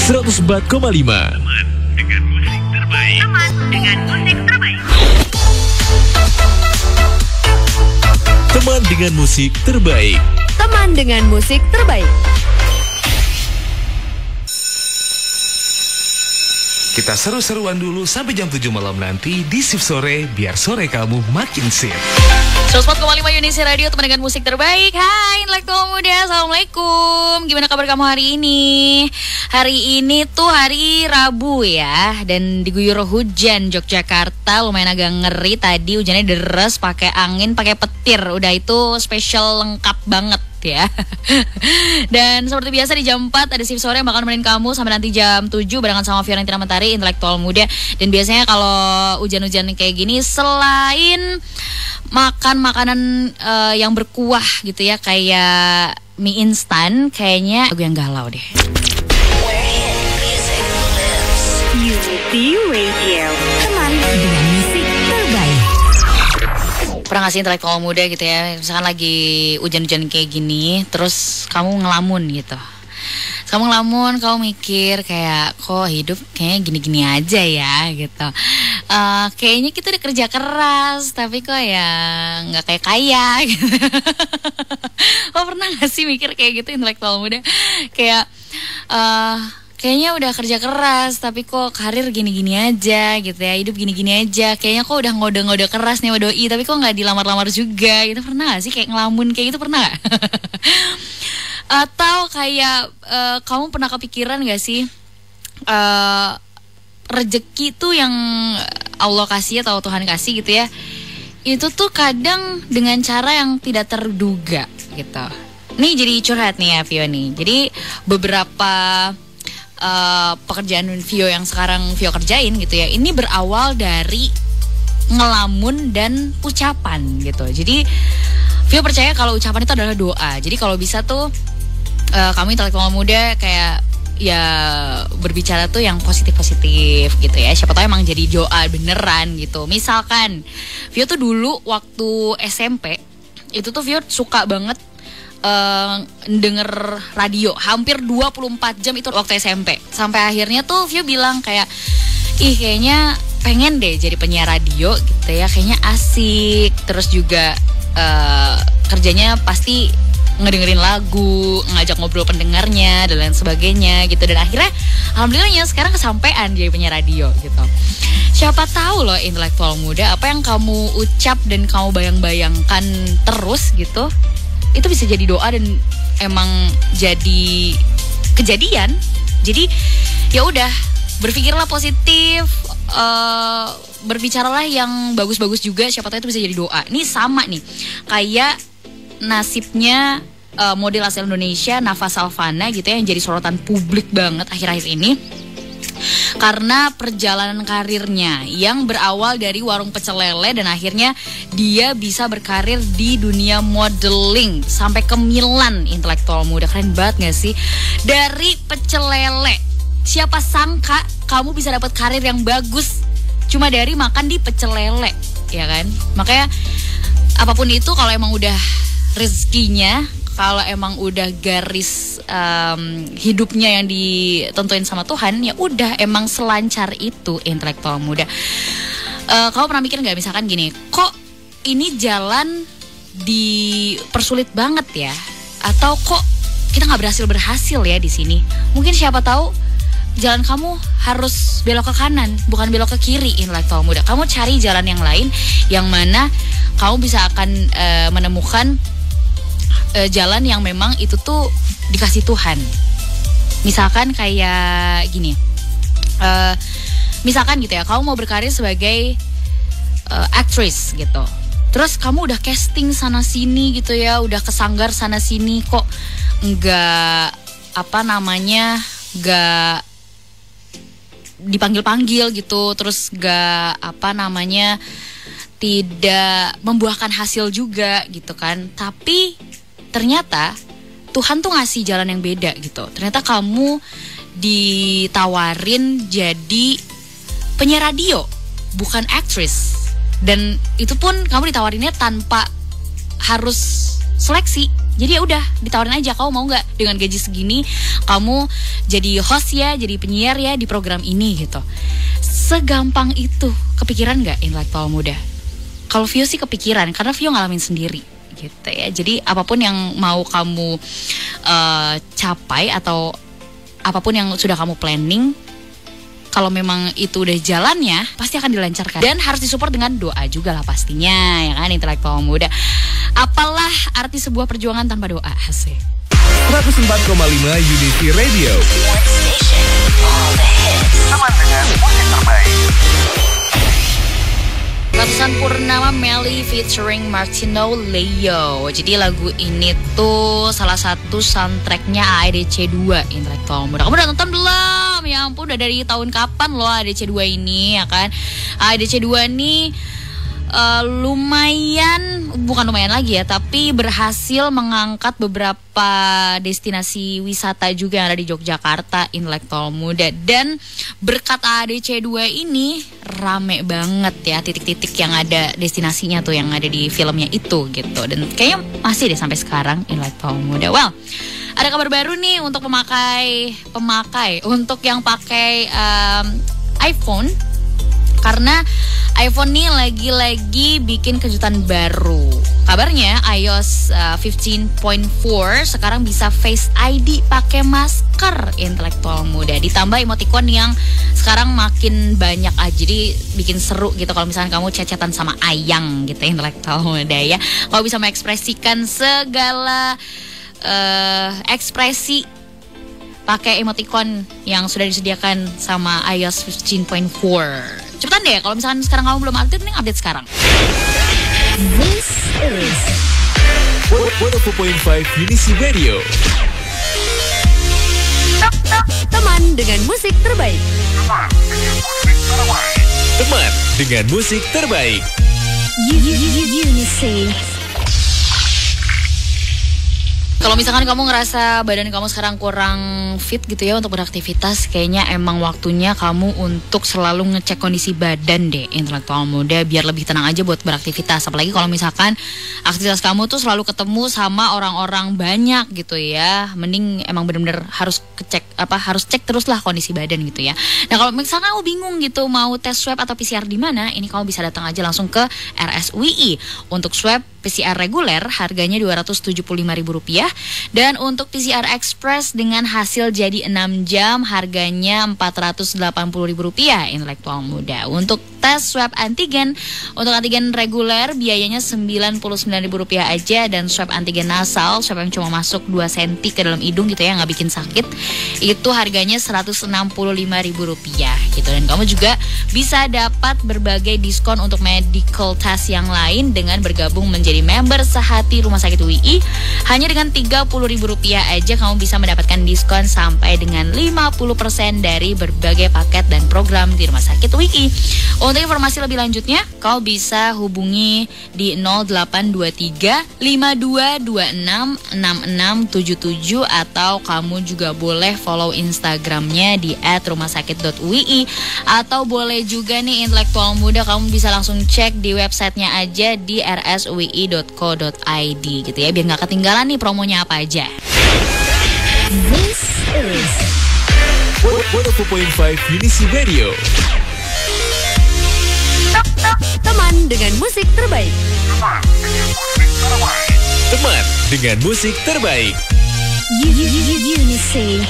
104,5. Teman dengan musik terbaik. Teman dengan musik terbaik. Teman dengan musik terbaik. Kita seru-seruan dulu sampai jam 7 malam nanti di Shift Sore, biar sore kamu makin sip. 104,5 Unisi Radio, teman dengan musik terbaik. Hai intelektual muda, assalamualaikum. Gimana kabar kamu hari ini? Hari ini tuh hari Rabu ya, dan diguyur hujan Yogyakarta, lumayan agak ngeri tadi, hujannya deres, pakai angin, pakai petir. Udah itu spesial lengkap banget ya. Dan seperti biasa di jam 4 ada Shift Sore yang bakal nemenin kamu sampai nanti jam 7 barengan sama Fiorentina Mentari, intelektual muda. Dan biasanya kalau hujan-hujan kayak gini, selain makan makanan yang berkuah gitu ya, kayak mie instan, kayaknya lagu yang galau deh. Unity Radio, teman dengan musik terbaik. Pernah gak sih intelektual muda gitu ya, misalkan lagi hujan-hujan kayak gini, terus kamu ngelamun gitu. Kamu ngelamun, kamu mikir kayak, kok hidup kayaknya gini-gini aja ya gitu. Kayaknya kita udah kerja keras, tapi kok ya nggak kayak kaya gitu. Lo pernah gak sih mikir kayak gitu intelektual muda? Kayak kayaknya udah kerja keras, tapi kok karir gini-gini aja gitu ya, hidup gini-gini aja. Kayaknya kok udah ngode-ngode keras nih sama doi, tapi kok nggak dilamar-lamar juga gitu. Pernah gak sih kayak ngelamun kayak gitu, pernah gak? Atau kayak kamu pernah kepikiran gak sih rezeki tuh yang Allah kasih atau Tuhan kasih gitu ya, itu tuh kadang dengan cara yang tidak terduga gitu. Nih jadi curhat nih ya Vio nih. Jadi beberapa pekerjaan Vio yang sekarang Vio kerjain gitu ya, ini berawal dari ngelamun dan ucapan gitu. Jadi Vio percaya kalau ucapan itu adalah doa. Jadi kalau bisa tuh kamu intelektual muda kayak ya berbicara tuh yang positif-positif gitu ya. Siapa tahu emang jadi doa beneran gitu. Misalkan Vio tuh dulu waktu SMP itu tuh Vio suka banget denger radio hampir 24 jam itu waktu SMP. Sampai akhirnya tuh Vio bilang kayak, ih kayaknya pengen deh jadi penyiar radio gitu ya, kayaknya asik. Terus juga kerjanya pasti ngedengerin lagu, ngajak ngobrol pendengarnya dan lain sebagainya gitu. Dan akhirnya alhamdulillahnya sekarang kesampean jadi penyiar radio gitu. Siapa tahu loh intelektual muda, apa yang kamu ucap dan kamu bayang-bayangkan terus gitu, itu bisa jadi doa dan emang jadi kejadian. Jadi ya udah, berpikirlah positif, berbicaralah yang bagus-bagus juga, siapa tahu itu bisa jadi doa. Ini sama nih kayak nasibnya model asal Indonesia Nafa Salvana gitu ya, yang jadi sorotan publik banget akhir-akhir ini karena perjalanan karirnya yang berawal dari warung pecel lele dan akhirnya dia bisa berkarir di dunia modeling sampai ke Milan. Intelektual muda, keren banget gak sih? Dari pecel lele, siapa sangka kamu bisa dapat karir yang bagus cuma dari makan di pecel lele, ya kan? Makanya apapun itu, kalau emang udah rezekinya, kalau emang udah garis hidupnya yang ditentuin sama Tuhan, ya udah emang selancar itu intelektual muda. Kamu pernah mikir nggak misalkan gini, kok ini jalan dipersulit banget ya, atau kok kita nggak berhasil ya di sini? Mungkin siapa tahu jalan kamu harus belok ke kanan, bukan belok ke kiri intelektual muda. Kamu cari jalan yang lain, yang mana kamu bisa akan menemukan jalan yang memang itu tuh dikasih Tuhan. Misalkan kayak gini, misalkan gitu ya, kamu mau berkarir sebagai aktris gitu, terus kamu udah casting sana sini gitu ya, udah kesanggar sana sini, kok nggak nggak dipanggil-panggil gitu, terus nggak tidak membuahkan hasil juga gitu kan. Tapi ternyata Tuhan tuh ngasih jalan yang beda gitu. Ternyata kamu ditawarin jadi penyiar radio, bukan aktris. Dan itu pun kamu ditawarinnya tanpa harus seleksi. Jadi ya udah, ditawarin aja, kamu mau nggak dengan gaji segini, kamu jadi host ya, jadi penyiar ya di program ini gitu. Segampang itu, kepikiran nggak intelektual muda? Kalau Vio sih kepikiran, karena Vio ngalamin sendiri gitu ya. Jadi apapun yang mau kamu capai atau apapun yang sudah kamu planning, kalau memang itu udah jalannya, pasti akan dilancarkan. Dan harus disupport dengan doa juga lah pastinya, ya kan intelektual muda. Apalah arti sebuah perjuangan tanpa doa, asik. 104,5 Unity Radio. Teman dengan musik terbaik. Ratusan Purnama Melly featuring Martino Leo. Jadi lagu ini tuh salah satu soundtracknya AEDC 2 intelektual muda. Kamu udah nonton belum? Ya ampun, udah dari tahun kapan loh AEDC 2 ini, ya kan? AEDC 2 nih bukan lumayan lagi ya, tapi berhasil mengangkat beberapa destinasi wisata juga yang ada di Yogyakarta intelektual muda. Dan berkat AEDC 2 ini rame banget ya titik-titik yang ada destinasinya tuh yang ada di filmnya itu gitu. Dan kayaknya masih deh sampai sekarang intelektual muda. Well, ada kabar baru nih untuk pemakai untuk yang pakai iPhone, karena iPhone nih lagi-lagi bikin kejutan baru. Kabarnya iOS 15.4 sekarang bisa Face ID pakai masker intelektual muda. Ditambah emoticon yang sekarang makin banyak aja. Jadi bikin seru gitu kalau misalnya kamu chat-chatan sama ayang gitu intelektual muda ya. Kalau bisa mengekspresikan segala ekspresi pakai emoticon yang sudah disediakan sama iOS 15.4. Cepetan deh, kalau misalkan sekarang kamu belum update, nih update sekarang. This is 104.5 Unity Radio. teman dengan musik terbaik. Teman dengan musik terbaik. Unity. Kalau misalkan kamu ngerasa badan kamu sekarang kurang fit gitu ya untuk beraktivitas, kayaknya emang waktunya kamu untuk selalu ngecek kondisi badan deh intelektual muda, biar lebih tenang aja buat beraktivitas. Apalagi kalau misalkan aktivitas kamu tuh selalu ketemu sama orang-orang banyak gitu ya, mending emang bener-bener harus cek terus lah kondisi badan gitu ya. Nah kalau misalkan kamu bingung gitu mau tes swab atau PCR di mana, ini kamu bisa datang aja langsung ke RSUI. Untuk swab PCR reguler harganya Rp275.000 dan untuk PCR Express dengan hasil jadi 6 jam harganya Rp480.000 intelektual muda. Untuk tes swab antigen, untuk antigen reguler biayanya Rp99.000 aja, dan swab antigen nasal, swab yang cuma masuk 2 cm ke dalam hidung gitu ya, nggak bikin sakit, itu harganya Rp165.000 gitu. Dan kamu juga bisa dapat berbagai diskon untuk medical test yang lain dengan bergabung menjadi member sehati Rumah Sakit UI. Hanya dengan Rp30.000 aja kamu bisa mendapatkan diskon sampai dengan 50% dari berbagai paket dan program di Rumah Sakit UI. Untuk informasi lebih lanjutnya, kau bisa hubungi di 0823 5226 6677 atau kamu juga boleh follow Instagramnya di @rumahsakit.ui, atau boleh juga nih intelektual muda kamu bisa langsung cek di websitenya aja di rsui.co.id gitu ya, biar nggak ketinggalan nih promonya apa aja. This is 104.5 Unity Radio. teman dengan musik terbaik. Teman dengan musik terbaik. Unity.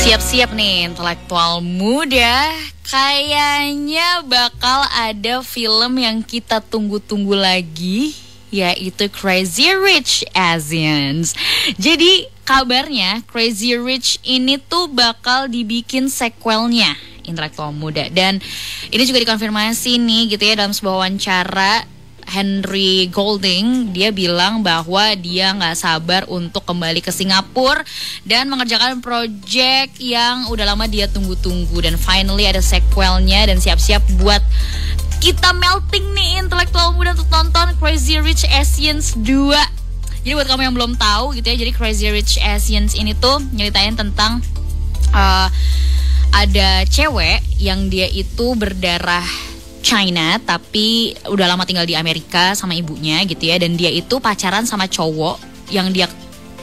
Siap-siap nih intelektual muda, kayaknya bakal ada film yang kita tunggu-tunggu lagi, yaitu Crazy Rich Asians. Jadi kabarnya Crazy Rich ini tuh bakal dibikin sequelnya intelektual muda. Dan ini juga dikonfirmasi nih gitu ya dalam sebuah wawancara. Henry Golding, dia bilang bahwa dia nggak sabar untuk kembali ke Singapura dan mengerjakan project yang udah lama dia tunggu-tunggu, dan finally ada sequelnya, dan siap-siap buat kita melting nih intelektual muda untuk nonton Crazy Rich Asians 2. Jadi buat kamu yang belum tahu gitu ya, jadi Crazy Rich Asians ini tuh nyeritain tentang ada cewek yang dia itu berdarah China tapi udah lama tinggal di Amerika sama ibunya gitu ya, dan dia itu pacaran sama cowok yang dia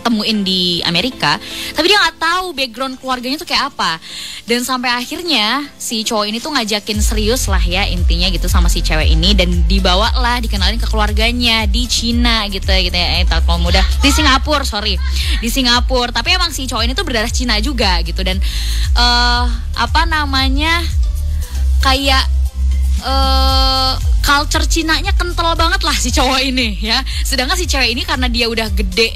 temuin di Amerika, tapi dia nggak tahu background keluarganya tuh kayak apa. Dan sampai akhirnya si cowok ini tuh ngajakin serius lah ya intinya gitu sama si cewek ini, dan dibawa lah, dikenalin ke keluarganya di Cina gitu ya, kalau muda di Singapura, di Singapura. Tapi emang si cowok ini tuh berdarah Cina juga gitu, dan kayak culture Cinanya kental banget lah si cowok ini ya. Sedangkan si cewek ini karena dia udah gede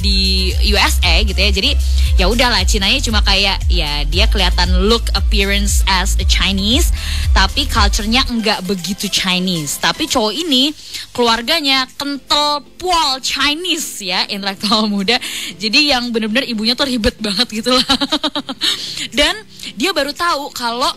di USA gitu ya, jadi ya udahlah Cinanya cuma kayak ya dia kelihatan look appearance as a Chinese, tapi culture-nya enggak begitu Chinese. Tapi cowok ini keluarganya kental pol Chinese ya, intelektual muda. Jadi yang benar-benar ibunya tuh ribet banget gitu lah. Dan dia baru tahu kalau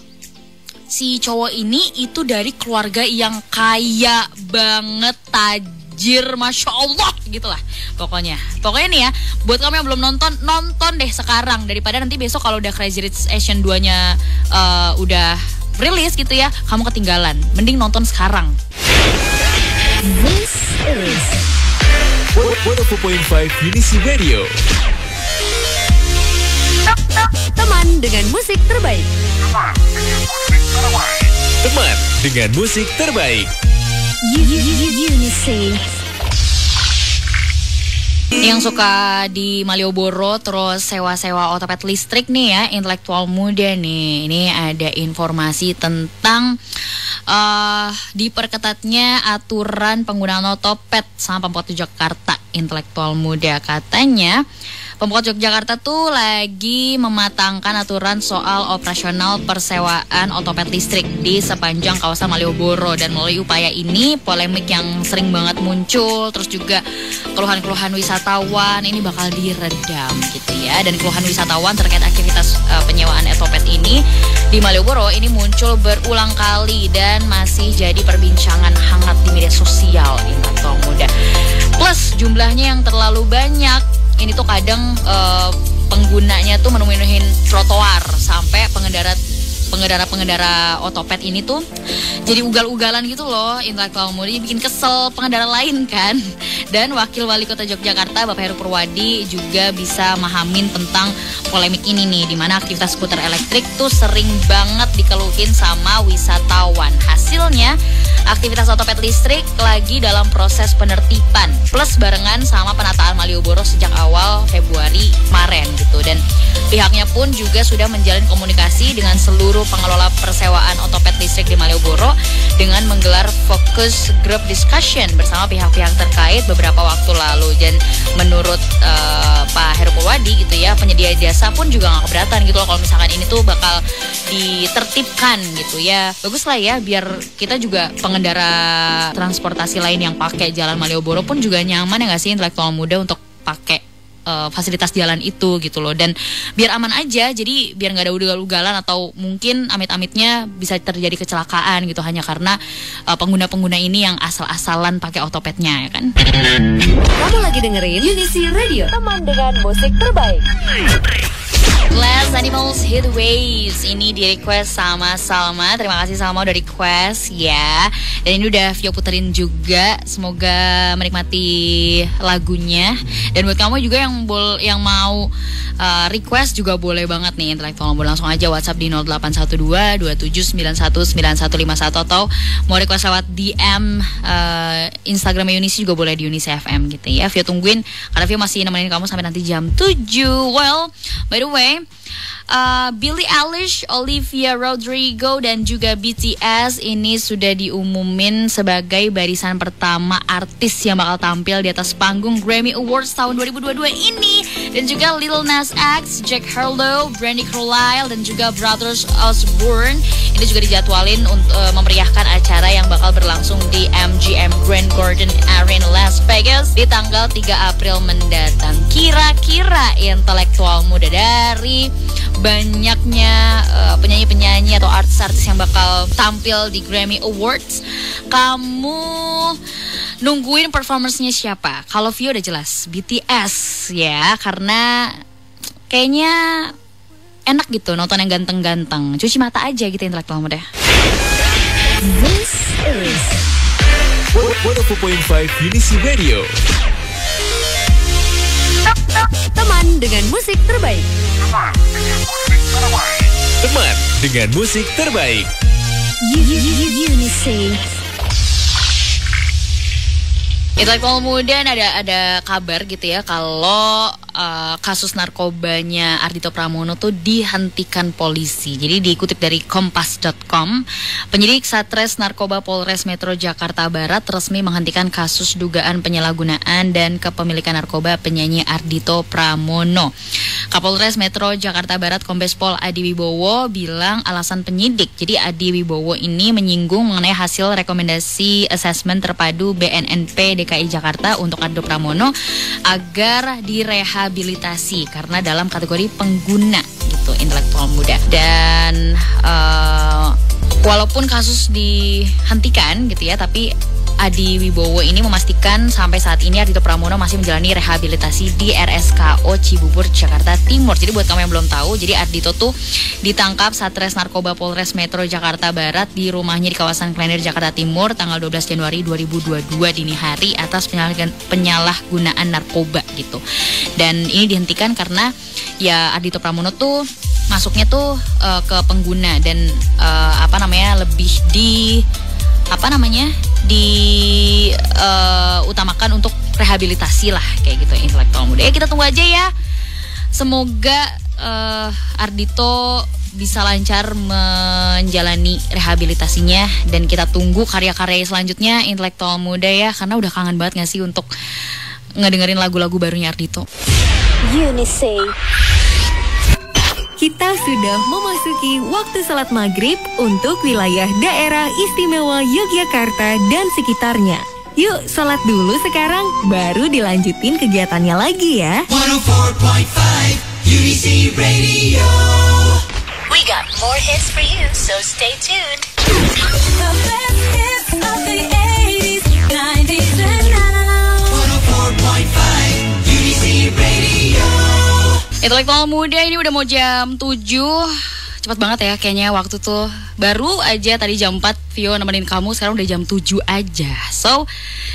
si cowok ini itu dari keluarga yang kaya banget, tajir, Masya Allah gitu lah. Pokoknya nih ya, buat kamu yang belum nonton deh sekarang, daripada nanti besok kalau udah Crazy Rich Asian 2-nya udah rilis gitu ya, kamu ketinggalan. Mending nonton sekarang. This is 104.5 Unisi Radio. teman dengan musik terbaik. Teman dengan musik terbaik. Unisi. Yang suka di Malioboro terus sewa-sewa otopet listrik nih ya, intelektual muda nih. Ini ada informasi tentang diperketatnya aturan penggunaan otopet sama Pemkot Yogyakarta. Intelektual muda katanya Pemkot Yogyakarta tuh lagi mematangkan aturan soal operasional persewaan otopet listrik di sepanjang kawasan Malioboro. Dan melalui upaya ini, polemik yang sering banget muncul, terus juga keluhan-keluhan wisatawan ini bakal diredam gitu ya. Dan keluhan wisatawan terkait aktivitas penyewaan otopet ini di Malioboro ini muncul berulang kali dan masih jadi perbincangan hangat di media sosial intelektual muda. Plus jumlahnya yang terlalu banyak. Ini tuh kadang penggunanya tuh menuhin trotoar, sampai pengendara otopet ini tuh jadi ugal-ugalan gitu loh intelektual muda, bikin kesel pengendara lain kan. Dan Wakil Wali Kota Yogyakarta Bapak Heru Purwadi juga bisa mahamin tentang polemik ini nih, dimana aktivitas skuter elektrik tuh sering banget dikeluhin sama wisatawan. Hasilnya aktivitas otopet listrik lagi dalam proses penertiban, plus barengan sama penataan Malioboro sejak awal Februari kemarin gitu. Dan pihaknya pun juga sudah menjalin komunikasi dengan seluruh pengelola persewaan otopet listrik di Malioboro dengan menggelar fokus group discussion bersama pihak-pihak terkait beberapa waktu lalu. Dan menurut Pak Heru Purwadi gitu ya, penyedia jasa pun juga gak keberatan gitu loh kalau misalkan ini tuh bakal ditertibkan gitu ya. Bagus lah ya, biar kita juga pengendara transportasi lain yang pakai jalan Malioboro pun juga nyaman ya gak sih intelektual muda untuk pakai fasilitas jalan itu gitu loh. Dan biar aman aja, jadi biar nggak ada ugal-ugalan atau mungkin amit-amitnya bisa terjadi kecelakaan gitu hanya karena pengguna-pengguna ini yang asal-asalan pakai otopetnya ya kan. Kamu lagi dengerin Unisi Radio, teman dengan musik terbaik. Glass Animals Hit Waves ini di request sama Salma. Terima kasih Salma udah request ya. Dan ini udah Vio puterin juga. Semoga menikmati lagunya. Dan buat kamu juga yang mau request juga boleh banget nih intelektual muda. Langsung aja WhatsApp di 0812-2791-9151 atau mau request lewat DM Instagram Unisi juga boleh di Unisi FM gitu ya. Vio tungguin karena Vio masih nemenin kamu sampai nanti jam 7. Well, by the way, Billie Eilish, Olivia Rodrigo dan juga BTS ini sudah diumumin sebagai barisan pertama artis yang bakal tampil di atas panggung Grammy Awards tahun 2022 ini. Dan juga Lil Nas X, Jack Harlow, Brandy Carlisle dan juga Brothers Osborne ini juga dijadwalin untuk memeriahkan acara yang bakal berlangsung di MGM Grand Garden Arena Las Vegas di tanggal 3 April mendatang. Kira-kira intelektual muda dari banyaknya penyanyi-penyanyi atau artis-artis yang bakal tampil di Grammy Awards, kamu nungguin performance-nya siapa? Kalau Vio udah jelas BTS ya, karena kayaknya enak gitu nonton yang ganteng-ganteng. Cuci mata aja gitu intelektual muda. This is 104.5 Unisi Radio. Teman dengan musik terbaik. Teman dengan musik terbaik. Unise. Intelektual muda ada kabar gitu ya kalau kasus narkobanya Ardhito Pramono tuh dihentikan polisi. Jadi dikutip dari kompas.com, penyidik Satres Narkoba Polres Metro Jakarta Barat resmi menghentikan kasus dugaan penyalahgunaan dan kepemilikan narkoba penyanyi Ardhito Pramono. Kapolres Metro Jakarta Barat Kombes Pol Adi Wibowo bilang alasan penyidik. Jadi Adi Wibowo ini menyinggung mengenai hasil rekomendasi asesmen terpadu BNNP DKI Jakarta untuk Ardhito Pramono agar direhabilitasi karena dalam kategori pengguna gitu, intelektual muda. Dan walaupun kasus dihentikan gitu ya, tapi Adi Wibowo ini memastikan sampai saat ini Ardhito Pramono masih menjalani rehabilitasi di RSKO Cibubur, Jakarta Timur. Jadi buat kamu yang belum tahu, jadi Ardhito tuh ditangkap Satres Narkoba Polres Metro Jakarta Barat di rumahnya di kawasan Klender, Jakarta Timur tanggal 12 Januari 2022 dini hari atas penyalahgunaan narkoba gitu. Dan ini dihentikan karena ya Ardhito Pramono tuh masuknya tuh ke pengguna dan lebih diutamakan untuk rehabilitasi lah kayak gitu intelektual muda. Ya kita tunggu aja ya. Semoga Ardhito bisa lancar menjalani rehabilitasinya dan kita tunggu karya-karya selanjutnya intelektual muda ya, karena udah kangen banget gak sih untuk ngedengerin lagu-lagu barunya Ardhito. Unise. Kita sudah memasuki waktu salat maghrib untuk wilayah daerah istimewa Yogyakarta dan sekitarnya. Yuk salat dulu sekarang, baru dilanjutin kegiatannya lagi ya. 104.5 UDC Radio. We got more hits for you, so stay tuned. The best hits of the 80s, 90s and now. 104.5 UDC Radio. Intelektual muda ini udah mau jam 7. Cepat banget ya kayaknya waktu tuh. Baru aja tadi jam 4 Vio nemenin kamu, sekarang udah jam 7 aja. So,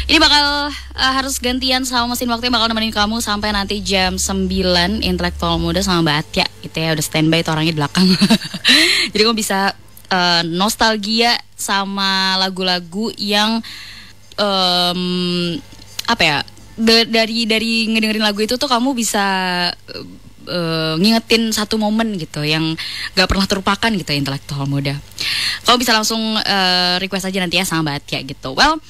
ini bakal harus gantian sama mesin waktu yang bakal nemenin kamu sampai nanti jam 9. Intelektual muda sama Mbak Atia gitu ya, udah standby tuh orangnya di belakang. Jadi kamu bisa nostalgia sama lagu-lagu yang dari ngedengerin lagu itu tuh kamu bisa ngingetin satu momen gitu yang gak pernah terlupakan gitu ya, intelektual muda. Kamu bisa langsung request aja nanti ya sama Mbak Atia gitu. Well,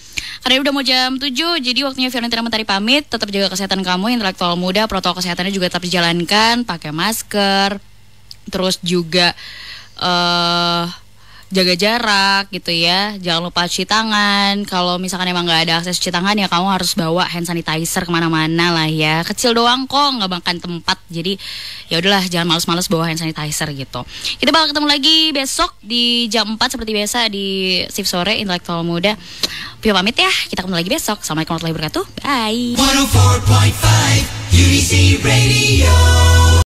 karena udah mau jam 7, jadi waktunya Fiorentina Mentari pamit. Tetap jaga kesehatan kamu, intelektual muda. Protokol kesehatannya juga tetap dijalankan, pakai masker, terus juga jaga jarak gitu ya. Jangan lupa cuci tangan. Kalau misalkan emang nggak ada akses cuci tangan ya kamu harus bawa hand sanitizer kemana-mana lah ya. Kecil doang kok, nggak makan tempat. Jadi ya udahlah, jangan males-males bawa hand sanitizer gitu. Kita bakal ketemu lagi besok di jam 4 seperti biasa di shift sore intelektual muda. Pio pamit ya. Kita ketemu lagi besok. Assalamualaikum warahmatullahi wabarakatuh. Bye. 104.5 UDC Radio.